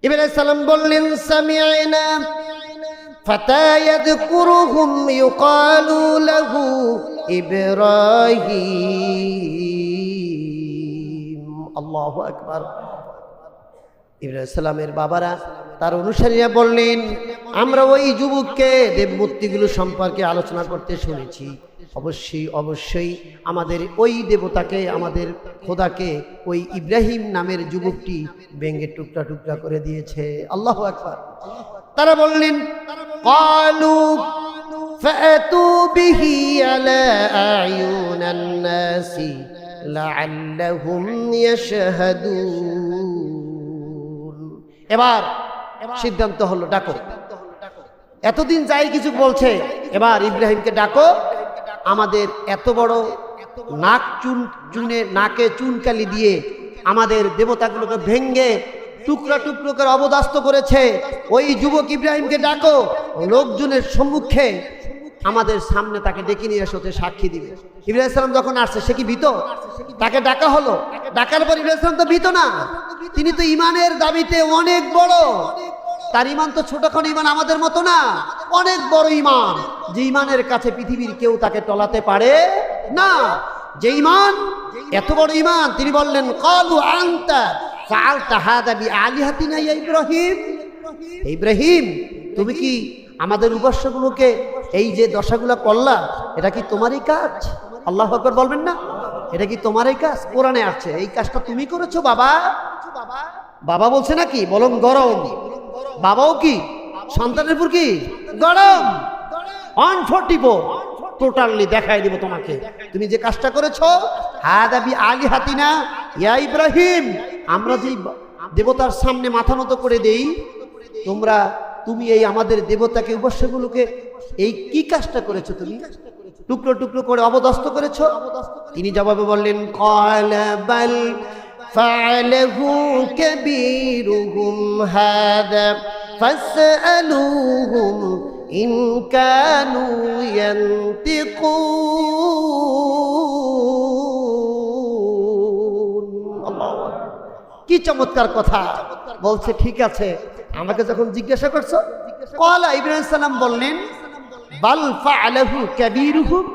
ইব্রাহিম সালাম বললেন সামি'না ফাতা ইয়াযকুরুহুম ইউকালু লাহু ইব্রাহিম। আল্লাহু আকবার। ইব্রাহিম সালামের বাবারা, তার অনুসারীরা বললেন, আমরা ওই যুবককে দেবমূর্তিগুলো সম্পর্কে আলোচনা করতে শুনেছি। অবশ্যই আমাদের ওই দেবতাকে, আমাদের খোদাকে ওই ইব্রাহিম নামের যুবকটি ভেঙে টুকরা টুকরা করে দিয়েছে। আল্লাহু আকবার। তারা বললেন, ক্বালু ফাতু বিহি আলা আয়ুনান নাসি লাআল্লাহুম ইয়াশহাদুন। এবার সিদ্ধান্ত হলো, ডাকো। এতদিন যাই কিছু বলছে, এবার ইব্রাহিমকে ডাকো। আমাদের এত বড় নাক চুনে নাকে চুনকালি দিয়ে আমাদের দেবতাগুলোকে ভেঙ্গে টুকরা টুকরো করে অবদাস্ত করেছে ওই যুবক ইব্রাহিমকে ডাকো। লোকজনের সম্মুখে আমাদের সামনে তাকে ডেকে নিয়ে এসে সাক্ষী দিবে। ইব্রাহিম সালাম যখন আসছে, সে কি ভীত? তাকে ডাকা হলো। ডাকার পর ইব্রাহিম সালাম তো ভীত না, তিনি তো ইমানের দাবিতে অনেক বড়। তার ইমান তো ছোটখাটো ইমান, আমাদের মতো না, অনেক বড় ইমান, যে ইমানের কাছে পৃথিবীর কেউ তাকে টলাতে পারে না। যে ইমান, এত বড় ইমান। তিনি বললেন, ক্বালু আনতা ফাআলতা হাযা বিআলিহাতিনা ইয়া ইব্রাহিম। ইব্রাহিম, তুমি কি আমাদের উপাস্যগুলোকে এই যে দশাগুলো করলা, এটা কি তোমারই কাজ? আল্লাহু আকবার বলবেন না? এটা কি তোমারই কাজ? কোরআনে আছে, এই কাজটা তুমি করেছো বাবা। বাবা বলছে নাকি? বলুন গরম। বাবাও কি সন্তানের উপর কি গরম? 144 টোটালি দেখাই দিব তোমাকে, তুমি যে কাজটা করেছো। হাযা বিআলিহাতিনা ইয়া ইব্রাহিম, আমরা যে দেবতার সামনে মাথা নত করে দেই, তুমি এই আমাদের দেবতাকে, উপাস্যগুলোকে এই কি কাজটা করেছো? তুমি টুকরো টুকরো করে অবদস্ত করেছো। তিনি জবাবে বললেন, ক্বালা বাল ফাআলাহু কাবীরুহুম হাযা ফাসআলুহুম ইন কানু ইয়ানতিকুন। আল্লাহু আকবার। কি চমৎকার কথা বলছে। ঠিক আছে, আমাকে যখন জিজ্ঞাসা করছো, ক্বালা, ইব্রাহিম সালাম বললেন, বাল ফাআলাহু কাবীরুহুম,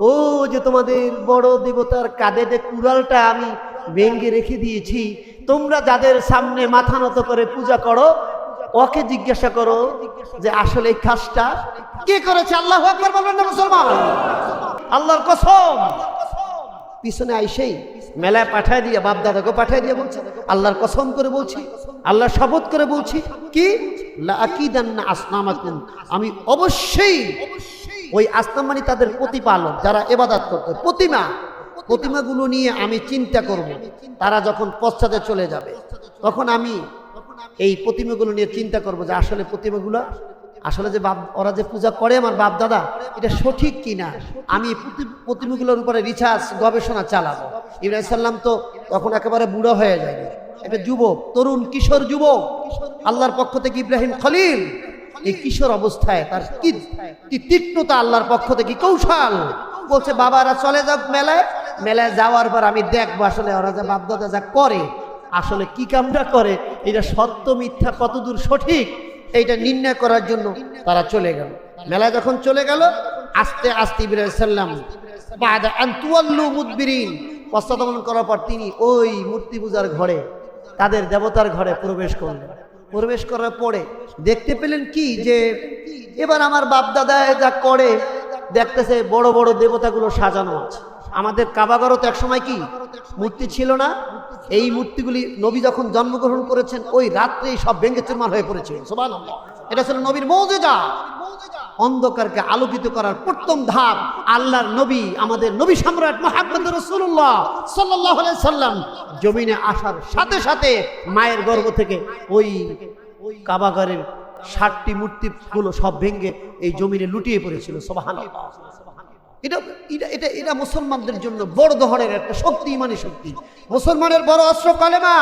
ও যে তোমাদের বড় দেবতার কাঁধে যে কুড়ালটা আমি ভেঙে রেখে দিয়েছি, তোমরা যাদের সামনে মাথা নত করে পূজা করো, ওকে জিজ্ঞাসা করো যে আসলে এই কাজটা কে করেছে। আল্লাহু আকবার বলবেন না মুসলমান? আল্লাহর কসম। পিছনে আইসেই মেলায় পাঠায় দিয়ে, বাপ দাদাকে পাঠায় দিয়ে বলছে, আল্লাহর কসম করে বলছি, আল্লাহর শপথ করে বলছি, কি লা আকিদান্না আসনামাকুম, আমি অবশ্যই ওই আসনাম মানে তাদের প্রতিপালক, যারা ইবাদত করত, প্রতিমাগুলো নিয়ে আমি চিন্তা করব। তারা যখন পশ্চাতে চলে যাবে, তখন আমি এই প্রতিমাগুলো নিয়ে চিন্তা করব যে আসলে প্রতিমাগুলো, আসলে যে ওরা যে পূজা করে আমার বাপ দাদা, এটা সঠিক কিনা। আমি প্রতিমাগুলোর উপরে রিসার্চ, গবেষণা চালাবো। ইব্রাহিম সাল্লাম তো তখন একেবারে বুড়ো হয়ে যায়, একটা যুবক, তরুণ কিশোর যুবক, আল্লাহর পক্ষ থেকে ইব্রাহিম খলিল। এই কিশোর অবস্থায় তার কি তীক্ষ্ণতা, আল্লাহর পক্ষ থেকে কৌশল। বলছে, বাবারা চলে যাক মেলায় যাওয়ার পর আমি দেখবো আসলে ওরা যা বাপ দাদা যা করে, আসলে কি কামটা করে, এটা সত্য মিথ্যা কতদূর সঠিক, এইটা নির্ণয় করার জন্য তারা চলে গেল। মেলায় যখন চলে গেল, আস্তে আস্তে ইব্রাহিম সাল্লাম বাদা আন তুওয়াল্লু মুদবিরিন, পশ্চাদমন করার পর তিনি ওই মূর্তি পূজার ঘরে, তাদের দেবতার ঘরে প্রবেশ করলেন। প্রবেশ করার পরে দেখতে পেলেন কি, যে এবার আমার বাপ দাদা যা করে, দেখতেছে বড় বড় দেবতাগুলো সাজানো আছে। আমাদের কাবাগরও তো একসময় কি মূর্তি ছিল না? এই মূর্তিগুলি নবী যখন জন্মগ্রহণ করেছেন, ওই রাত্রেই সব ভেঙে চুরমার হয়ে পড়েছিল। সুবহানাল্লাহ। এটা ছিল নবীর মুজিজা। অন্ধকারকে আলোকিত করার প্রথম ধাপ আল্লাহর নবী, আমাদের নবী সম্রাট মুহাম্মদ রাসূলুল্লাহ সাল্লাল্লাহু আলাইহি সাল্লাম জমিনে আসার সাথে সাথে মায়ের গর্ভ থেকে ওই কাবাগরের 60টি মূর্তিগুলো সব ভেঙে এই জমিনে লুটিয়ে পড়েছিল। সুবহানাল্লাহ। এটা মুসলমানদের জন্য বড় ধরনের একটা শক্তি, ইমানি শক্তি। মুসলমানের বড় অস্ত্র কলেমা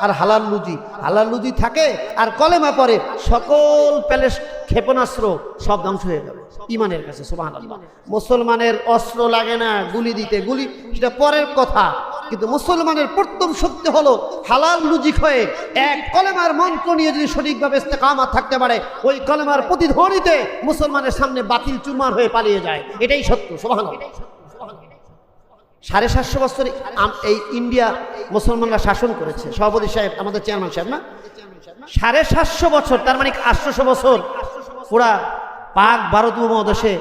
আর হালাল লুজি থাকে, আর কলেমা পরে সকল প্যালেস ক্ষেপণাস্ত্র সব ধ্বংস হয়ে যাবে ইমানের কাছে। সুবহানাল্লাহ। মুসলমানের অস্ত্র লাগে না গুলি দিতে, গুলি সেটা পরের কথা, কিন্তু মুসলমানের প্রথম শক্তি হলো হালাল লুজিক হয়ে এক কলেমার মন্ত্র নিয়ে যদি সঠিকভাবে ইস্তেকামাত থাকতে পারে, ওই কলেমার প্রতিধ্বনিতে মুসলমানের সামনে বাতিল চুরমার হয়ে পালিয়ে যায়। এটাই সত্য। সুবহানাল্লাহ। 750 বছর এই ইন্ডিয়া মুসলমানরা শাসন করেছে। সভাপতি সাহেব, আমাদের চেয়ারম্যান সাহেব না, 750 বছর, তার মানে 800 বছর পুরা পাক ভারত উপমহাদেশে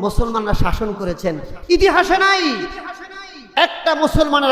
মুসলমানরা শাসন করেছেন। ইতিহাসে নাই একটা মুসলমানের